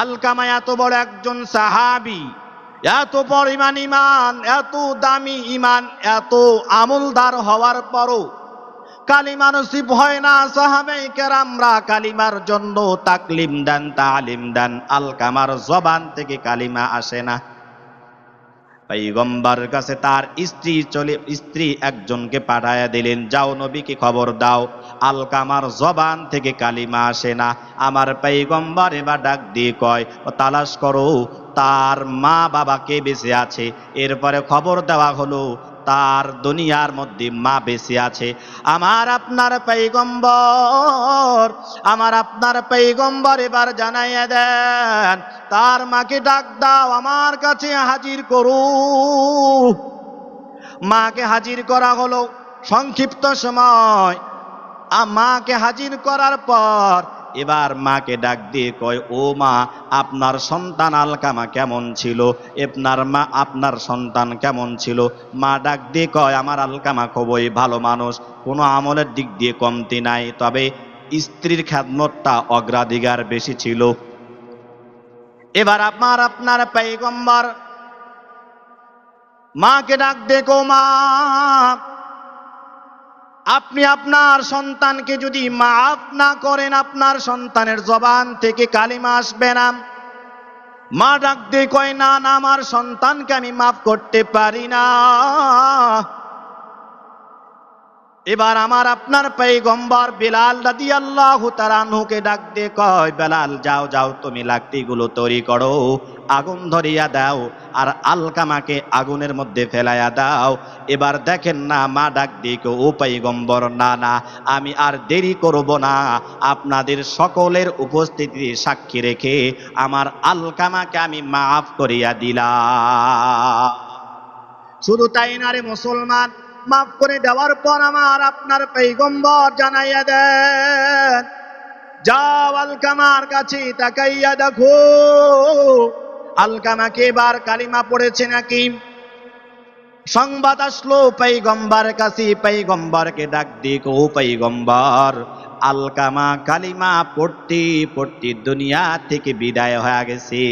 আলকামা এত বড় একজন সাহাবী, এত পরিমাণ ইমান, এত দামি ইমান, এত আমলদার হওয়ার পরও কালিমা নসিব হয় না। সাহাবায়ে কেরামরা কালিমার জন্য তাকলিম দেন, তালিম দেন, আলকামার জবান থেকে কালিমা আসে না। পয়গম্বর কাছে তার স্ত্রী একজনকে পাঠায়া দিলেন, যাও নবীকে খবর দাও, আলকামার জবান থেকে কালিমা আসে না। আমার পয়গম্বর এবার ডাক দিয়ে কয়, ও তালাশ করো তার মা বাবা কে বেঁচে আছে। এরপরে খবর দেওয়া হলো তার দুনিয়ার মধ্যে মা বেঁচে আছে। আমার আপনার পয়গম্বর এবার জানাইয়া দেন, তার মাকে ডাক দাও, আমার কাছে হাজির করো। মাকে হাজির করা হলো। সংক্ষিপ্ত সময় মাকে হাজির করার পর এবার মাকে ডাক দিয়ে কয়, ও মা, আপনার সন্তান আলকামা কেমন ছিল? আপনার সন্তান কেমন ছিল? মা ডাক দিয়ে কয়, আমার আলকামা খুবই ভালো মানুষ, কোনো আমলের দিক দিয়ে কমতি নাই, তবে স্ত্রীর খেদমতটা অগ্রাধিকার বেশি ছিল। এবার আপনার পয়গম্বর মাকে ডাক দিয়ে কো, মা, আপনি আপনার সন্তানকে যদি মাফ না করেন, আপনার সন্তানের জবান থেকে কালিমা আসবে না। মা ডাক দিয়ে কয়, না না, আমার সন্তানকে আমি মাফ করতে পারি না। এবার আপনার পয়গম্বর বেলাল রাদিয়াল্লাহু তাআলা আনহুকে ডাক দিয়ে কয়, বেলাল, যাও যাও, তুমি লাকড়িগুলো তৈরি করো, আগুন ধরিয়া দাও, আর আলকামাকে আগুনের মধ্যে ফেলাইয়া দাও। এবার দেখেন না, মা ডাক দিয়ে কয়, ও পয়গম্বর, না না, আমি আর দেরি করব না, আপনাদের সকলের উপস্থিতি সাক্ষী রেখে আমার আলকামাকে আমি মাফ করিয়া দিলাম। শুধু তাই না রে মুসলমান, মাফ করে দেওয়ার পর আপনার পয়গম্বর জানাইয়া দেন, যাও আলকামার কাছে তাকাইয়া দেখো আলকামাকে এবার কালিমা পড়েছে নাকি। সংবাদ আসলো পয়গম্বর কাছে, পয়গম্বরকে ডাক দিয়ে, ও পয়গম্বর, আলকামা কালিমা পড়তে পড়তে দুনিয়া থেকে বিদায় হয়ে গেছে।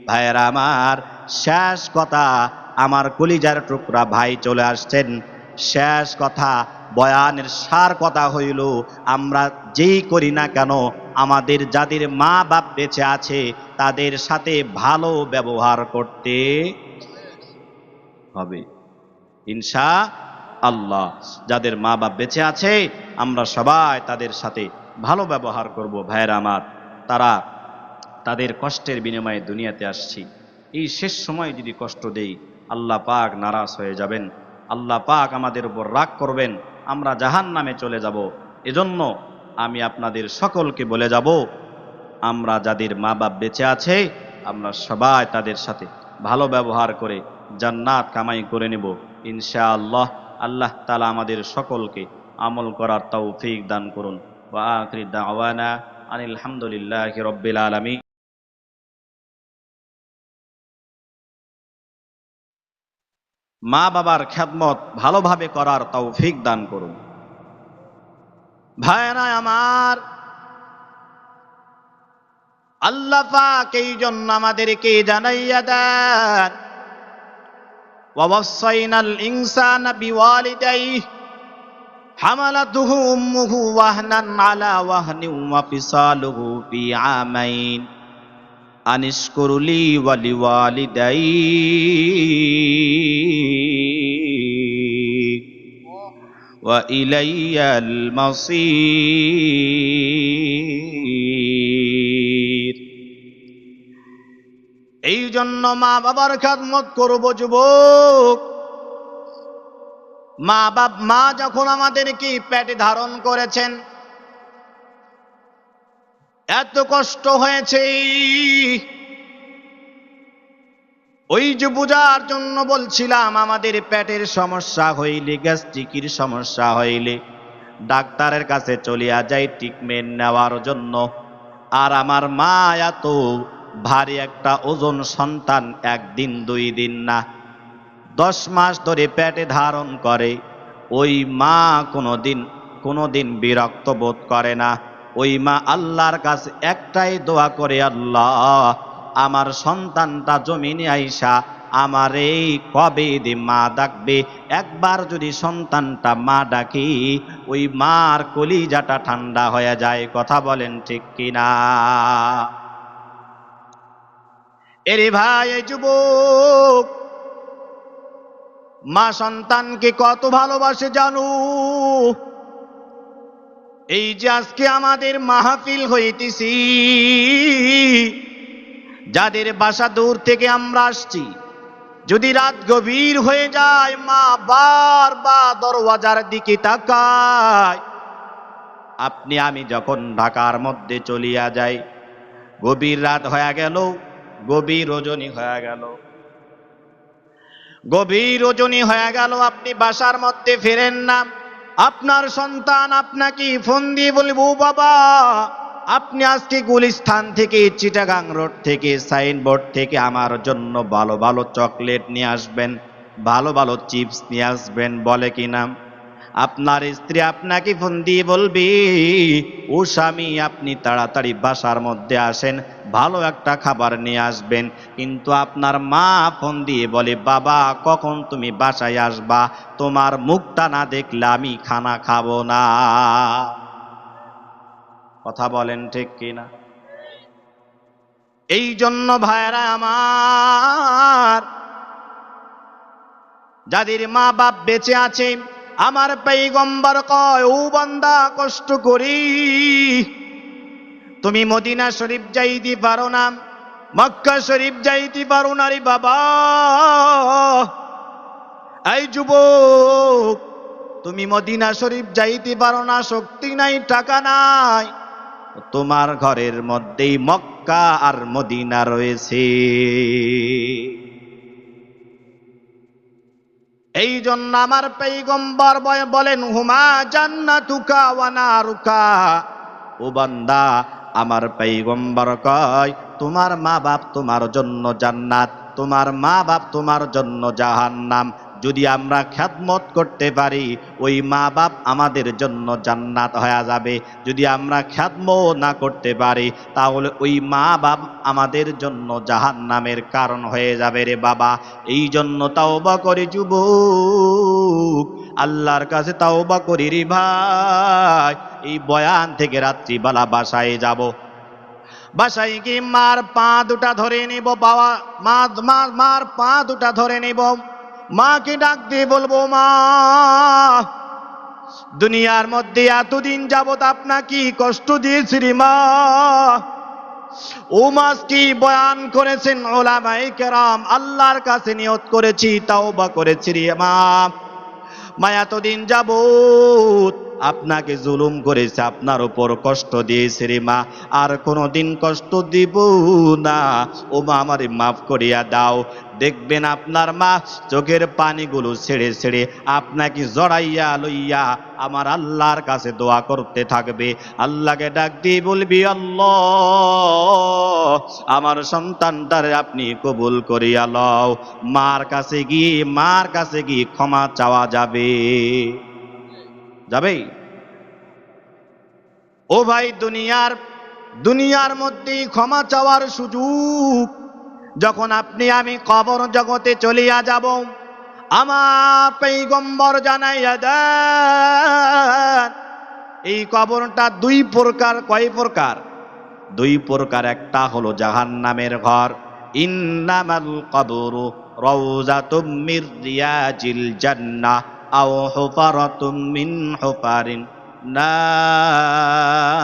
ভাইয়েরা আমার, শেষ কথা, আমার কলিজার টুকরা ভাই চলে আসছেন। শেষ কথা, বয়ানের সার কথা হইল, আমরা যেই করি না কেন, আমাদের যাদের মা বাপ বেঁচে আছে তাদের সাথে ভালো ব্যবহার করতে হবে ইনশাআল্লাহ। যাদের মা বাপ বেঁচে আছে আমরা সবাই তাদের সাথে ভালো ব্যবহার করব। ভাইয়েরা আমার, তাদের কষ্টের বিনিময়ে দুনিয়াতে আসছি। এই শেষ সময় যদি কষ্ট দেই, আল্লাহ পাক নারাজ হয়ে যাবেন, আল্লাহ পাক আমাদের উপর রাগ করবেন, আমরা জাহান্নামে চলে যাব। এজন্য আমি আপনাদের সকলকে বলে যাব, আমরা যাদের মা বাপ বেঁচে আছে আমরা সবাই তাদের সাথে ভালো ব্যবহার করে জান্নাত কামাই করে নেব ইনশাআল্লাহ। আল্লাহ তাআলা আমাদের সকলকে আমল করার তৌফিক দান করুন। ওয়া আখিরু দাওয়ানা আনিল হামদুলিল্লাহি রাব্বিল আলামিন। মা বাবার খেদমত ভালোভাবে করার তৌফিক দান করুন। ভাইরা আমার, আল্লাহ পাক এই জন্য আমাদেরকে জানাইয়া দেন, ওয়াসাইনাল ইনসানা বিওয়ালিদাইহি হামালাতুহু উম্মুহু ওয়াহনান আলা ওয়াহনিন ওয়া ফিসালুহু ফি আমাইন আনিশকুরলি ওয়া লিওয়ালিদাইহি ওয়া ইলাইয়াল মাসির। এই জন্য মা বাবার খেদমত করব যুবক। মা যখন আমাদেরকে পেটে ধারণ করেছেন, এত কষ্ট হয়েছে, ওই যে বোঝার জন্য বলছিলাম, আমাদের পেটের সমস্যা হইলে, গ্যাস্ট্রিকের সমস্যা হইলে ডাক্তারের কাছে চলিয়া যাই ট্রিটমেন্ট নেওয়ার জন্য। আর আমার মা এত ভারী একটা ওজন সন্তান, একদিন দুই দিন না, 10 মাস ধরে পেটে ধারণ করে। ওই মা কোনোদিন বিরক্ত বোধ করে না। ওই মা আল্লাহর কাছে একটাই দোয়া করে, আল্লাহ আমার সন্তানটা জমিনে আইসা আমার এই কবে দি মা ডাকবে, একবার যদি সন্তানটা মা ডাকি ওই মার কলিজাটা ঠান্ডা হয়ে যায়। কথা বলেন ঠিক কিনা? এরে ভাই, এই যুবক, মা সন্তানকে কত ভালোবাসে জানো? এই যে আজকে আমাদের মাহফিল হইতেছি, যাদের বাসা দূর থেকে আমরা আসছি, যদি রাত গভীর হয়ে যায় মা বারবার দরওয়াজার দিকে তাকায়। আপনি আমি যখন ঢাকার মধ্যে চলিয়া যাই, গভীর রাত হয়ে গেল, গভীর রজনী হয়ে গেল, গভীর রজনী হয়ে গেল, আপনি বাসার মধ্যে ফেরেন না। আপনার সন্তান আপনাকে ফোন দিয়ে বলবো, বাবা আপনি আজকে গুলিস্তান থেকে, চিটাগাং রোড থেকে, সাইনবোর্ড থেকে আমার জন্য ভালো ভালো চকলেট নিয়ে আসবেন, ভালো ভালো চিপস নিয়ে আসবেন, বলে কিনা? আপনার স্ত্রী আপনাকে ফোন দিয়ে বলবি, ও স্বামী আপনি তাড়াতাড়ি বাসার মধ্যে আসেন, ভালো একটা খাবার নিয়ে আসবেন। কিন্তু আপনার মা ফোন দিয়ে বলে, বাবা কখন তুমি বাসায় আসবা, তোমার মুখটা না দেখলে আমি খানা খাবো না। কথা বলেন ঠিক কিনা? এই জন্য ভাইরা আমার, যাদের মা বাপ বেঁচে আছে, আমার পয়গম্বর কয়, ও বান্দা কষ্ট করি তুমি মদিনা শরীফ যাইতে পারো না, মক্কা শরীফ যাইতে পারো না রে বাবা। এই যুবক, তুমি মদিনা শরীফ যাইতে পারো না, শক্তি নাই, টাকা নাই, তোমার ঘরের মধ্যেই মক্কা আর মদিনা রয়েছে। এই জন্য আমার পয়গম্বর বলেন, হুমা জান্নাতুকা ওয়া নারুকা। ও বান্দা, আমার পয়গম্বর কয়, তোমার মা বাপ তোমার জন্য জান্নাত, তোমার মা বাপ তোমার জন্য জাহান্নাম। যদি আমরা খেদমত করতে পারি, ওই মা বাপ আমাদের জন্য জান্নাত হয়ে যাবে। যদি আমরা খেদমত না করতে পারি, তাহলে ওই মা বাপ আমাদের জন্য জাহান্নামের কারণ হয়ে যাবে রে বাবা। এই জন্য তাওবা করি যুবক, আল্লাহর কাছে তাওবা করি রে ভাই। এই বয়ান থেকে রাত্রিবেলা বাসায় যাব, বাসায় গিয়ে মার পা দুটা ধরে নিব, বাবা মার পা দুটা ধরে নিব, মাকে ডাক দিয়ে বলবো, মা দুনিয়ার মধ্যে এতদিন যাবত আপনাকে কষ্ট দিয়েছি রে মা। ও মাস কি বয়ান করেছেন ওলামায়ে কেরাম, আল্লাহর কাছে নিয়ত করেছি, তাওবা করেছি রে মা। মা এতদিন যাবত আপনাকে জুলুম করেছে, আপনার উপর কষ্ট দিয়েছে রে মা, আর কোনোদিন কষ্ট দিব না। ও মা আমারে মাফ করিয়া দাও। দেখবেন আপনার মা চোখের পানিগুলো ছেড়ে ছেড়ে আপনাকে জড়াইয়া লইয়া আমার আল্লাহর কাছে দোয়া করতে থাকবে। আল্লাহকে ডাক দিয়ে বলবি, আল্লাহ আমার সন্তানটারে আপনি কবুল করিয়া লও। মার কাছে গিয়ে ক্ষমা চাওয়া যাবে, যাবে। ও ভাই, দুনিয়ার মধ্যে ক্ষমা চাওয়ার সুযোগ যখন আপনি আমি কবর জগতে চলিয়া যাব, আমার পয়গম্বর জানাইয়া দেন, এই কবরটা দুই প্রকার। কয় প্রকার? দুই প্রকার। একটা হলো জাহান্নামের ঘর, ইন্নামাল কবরু রাউযাতুম মির রিয়াজিল জান্নাহ আও হুফারাতুম মিন হুফারিন নার।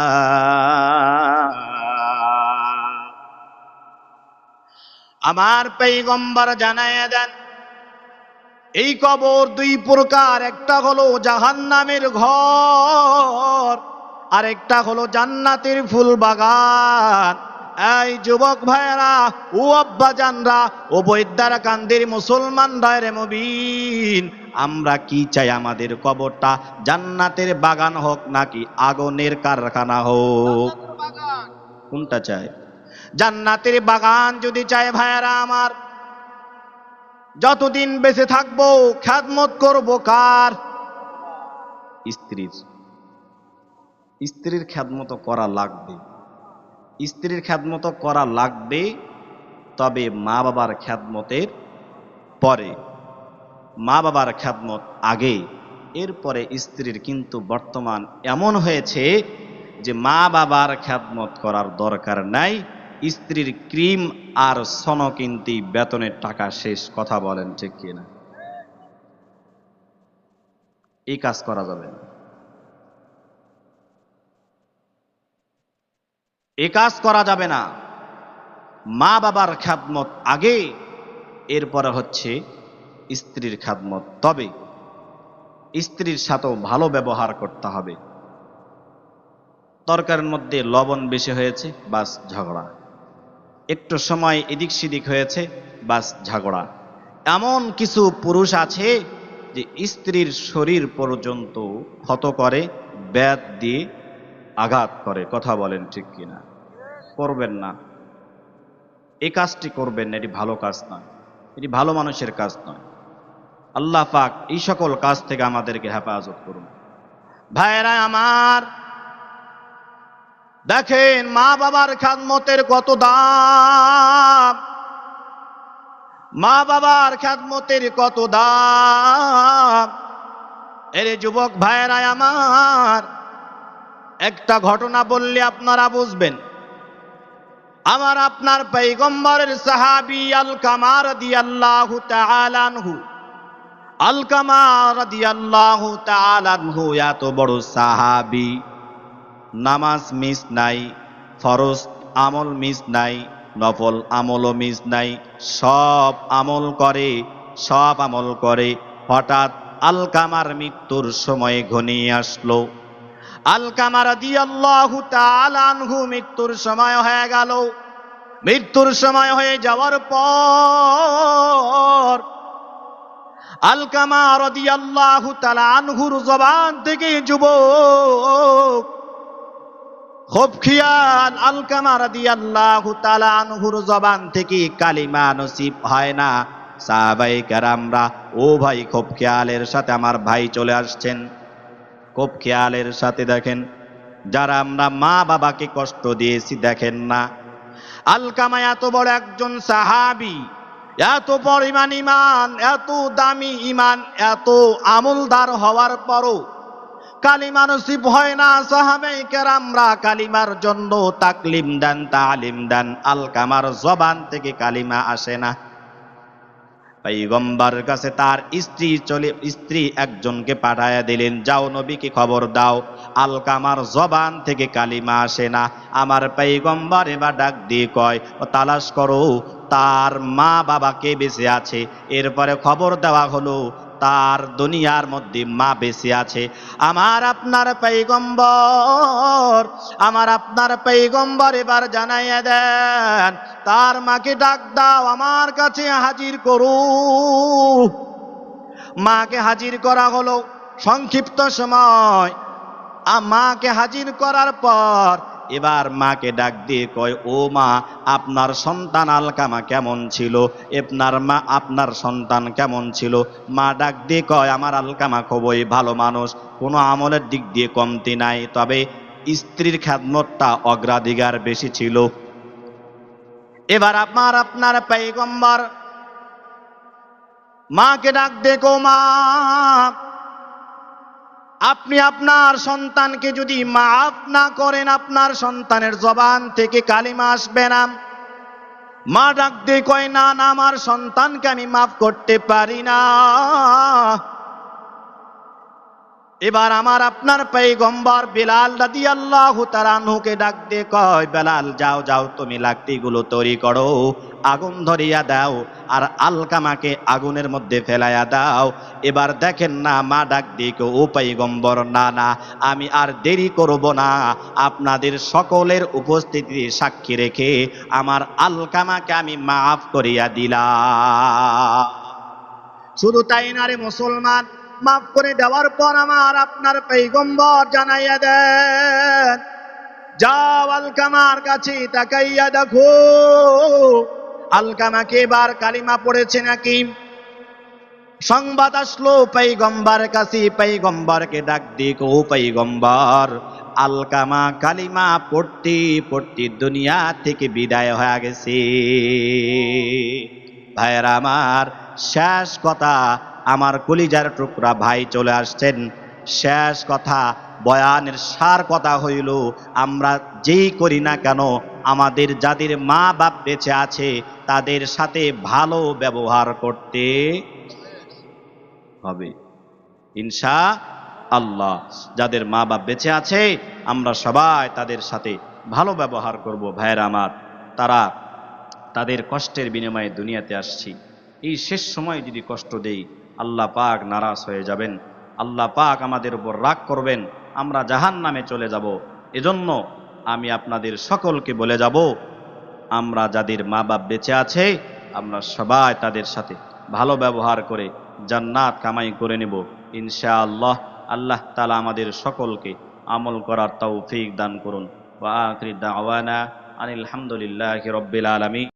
আমার পয়গম্বর জানাইয়া দেন, এই কবর দুই প্রকার। একটা হলো জাহান্নামের ঘর, আর একটা হলো জান্নাতের ফুল বাগান। এই যুবক ভাইরা, ও আব্বা জানরা, ও বৈদ্যারা কান্দের মুসলমানরা রে মুবিন, আমরা কি চাই? আমাদের কবরটা জান্নাতের বাগান হোক নাকি আগুনের কারখানা হোক? কোনটা চাই? জান্নাতের বাগান যদি চাই ভাইরা আমার, যতদিন বেঁচে থাকবো খেদমত করব কার? স্ত্রীর। স্ত্রীর খেদমত করা লাগবে, স্ত্রীর খেদমত করা লাগবে, তবে মা বাবার খেদমতের পরে, মা বাবার খেদমত আগে, এরপরে স্ত্রীর। কিন্তু বর্তমান এমন হয়েছে যে মা বাবার খেদমত করার দরকার নাই, স্ত্রীর ক্রিম আর সন কিনতেই বেতনের টাকা শেষ। কথা বলেন ঠিক কিনা? এই কাজ করা যাবে না, এই কাজ করা যাবে না। মা বাবার খেদমত আগে, এরপরে হচ্ছে স্ত্রীর খেদমত। তবে স্ত্রীর সাথেও ভালো ব্যবহার করতে হবে। তরকারির মধ্যে লবণ বেশি হয়েছে, বাস ঝগড়া। একটু সময় এদিক সেদিক হয়েছে, বাস ঝগড়া। এমন কিছু পুরুষ আছে যে স্ত্রীর শরীর পর্যন্ত ক্ষত করে, বেত দিয়ে আঘাত করে। কথা বলেন ঠিক কিনা? করবেন না, এই কাজটি করবেন না, এটি ভালো কাজ নয়, এটি ভালো মানুষের কাজ নয়। আল্লাহ পাক এই সকল কাজ থেকে আমাদেরকে হেফাজত করুন। ভাইয়েরা আমার, দেখেন মা বাবার খেদমতের কত দাম, মা বাবার খেদমতের কত দাম। এর যুবক ভাইয়েরা আমার, একটা ঘটনা বললে আপনারা বুঝবেন। আমার আপনার পয়গম্বরের সাহাবী আলকামা রাদিয়াল্লাহু তাআলা আনহু, আলকামা রাদিয়াল্লাহু তাআলা আনহু এত বড় সাহাবী, নামাজ মিস নাই, ফরজ আমল মিস নাই, নফল আমলও মিস নাই, সব আমল করে, সব আমল করে। হঠাৎ আলকামার মৃত্যুর সময় ঘনিয়ে আসলো। আলকামা রাদিয়াল্লাহু তাআলা আনহু মৃত্যুর সময় হয়ে গেল। মৃত্যুর সময় হয়ে যাওয়ার পর আলকামা রাদিয়াল্লাহু তাআলা আনহুর জবান থেকে যুবক খুব খেয়াল, আলকামা রাদিয়াল্লাহু তাআলা আনহুর জবান থেকে কালিমা নসিব হয় না। সাহাবায়ে কেরামরা, ও ভাই খুব খেয়ালের সাথে আমার ভাই চলে আসছেন। খুব খেয়ালের সাথে দেখেন, যারা আমরা মা বাবাকে কষ্ট দিয়েছি দেখেন না। আলকামা এত বড় একজন সাহাবী, এত পরিমাণ ইমান, এত দামি ইমান, এত আমলদার হওয়ার পরও কালিমা নসিব হয় না। সাহাবায়ে কেরামরা কালিমার জন্য তাকলিম দেন, তালিম দেন, আলকামার জবান থেকে কালিমা আসে না। পয়গম্বর কাছে তার স্ত্রী একজনকে পাঠায়া দিলেন, যাও নবীকে খবর দাও, আলকামার জবান থেকে কালিমা আসে না। আমার পয়গম্বর এবার ডাক দিয়ে কয়, ও তালাশ করো তার মা বাবা কে বেঁচে আছে। এরপরে খবর দেওয়া হলো তার দুনিয়ার মধ্যে মা বেঁচে আছে। আমার আপনার পয়গম্বর, আমার আপনার পয়গম্বর এবার জানাইয়া দেন, তার মাকে ডাক দাও, আমার কাছে হাজির করো। মাকে হাজির করা হলো। সংক্ষিপ্ত সময় মাকে হাজির করার পর এবার মাকে ডাক দিয়ে কয়, ও মা, আপনার সন্তান আলকামা কেমন ছিল? আপনার সন্তান কেমন ছিল? মা ডাক দিয়ে কয়, আমার আলকামা খুবই ভালো মানুষ, কোনো আমলের দিক দিয়ে কমতি নাই, তবে স্ত্রীর খেদমতটা অগ্রাধিকার বেশি ছিল। এবার আপনার পয়গম্বর মাকে ডাক দিয়ে কো, মা, আপনি আপনার সন্তানকে যদি মাফ না করেন, আপনার সন্তানের জবান থেকে কালিমা আসবে না। মা ডাক দিয়ে কয়, না না, আমার সন্তানকে আমি মাফ করতে পারি না। এবার আমার আপনার পয়গম্বর বেলাল রাদিয়াল্লাহু তাআলা আনহুকে ডাক দিয়ে কয়, বেলাল, যাও যাও, তুমি লাকড়িগুলো তৈরি করো, আগুন ধরিয়া দাও, আর আলকামাকে আগুনের মধ্যে ফেলাইয়া দাও। এবার দেখেন না, মা ডাক দিয়ে কয়, ও পয়গম্বর, না না, আমি আর দেরি করব না, আপনাদের সকলের উপস্থিতি সাক্ষী রেখে আমার আলকামাকে আমি মাফ করিয়া দিলাম। শুধু তাই না রে মুসলমান, মাফ করে দেওয়ার পর আমার আপনার পয়গম্বর জানাইয়া দেন, যাও আলকামার কাছে তাকাইয়া দেখো আলকামাকে এবার কালিমা পড়েছে নাকি। সংবাদ আসলো পয়গম্বর কাছে, পয়গম্বরকে ডাক দিয়ে কো পয়গম্বর, আলকামা কালিমা পড়তে পড়তে দুনিয়া থেকে বিদায় হয়ে গেছে। ভাইয়েরা আমার, শেষ কথা, আমার কলিজার টুকরা ভাই চলে আসছেন। শেষ কথা, বয়ানের সার কথা হইল, আমরা যেই করি না কেন, আমাদের যাদের মা বাপ বেঁচে আছে তাদের সাথে ভালো ব্যবহার করতে হবে ইনশা আল্লাহ। যাদের মা বাপ বেঁচে আছে আমরা সবাই তাদের সাথে ভালো ব্যবহার করব। ভাইয়েরা আমার, তারা তাদের কষ্টের বিনিময়ে দুনিয়াতে আসছি। এই শেষ সময় যদি কষ্ট দেই, আল্লাহ পাক নারাজ হয়ে যাবেন, আল্লাহ পাক আমাদের উপর রাগ করবেন, আমরা জাহান্নামে চলে যাব। এজন্য আমি আপনাদের সকলকে বলে যাব, আমরা যাদের মা বাপ বেঁচে আছে আমরা সবাই তাদের সাথে ভালো ব্যবহার করে জান্নাত কামাই করে নেব ইনশাআল্লাহ। আল্লাহ তাআলা আমাদের সকলকে আমল করার তৌফিক দান করুন। ওয়া আখিরু দাওয়ানা আনিল হামদুলিল্লাহি রাব্বিল আলামিন।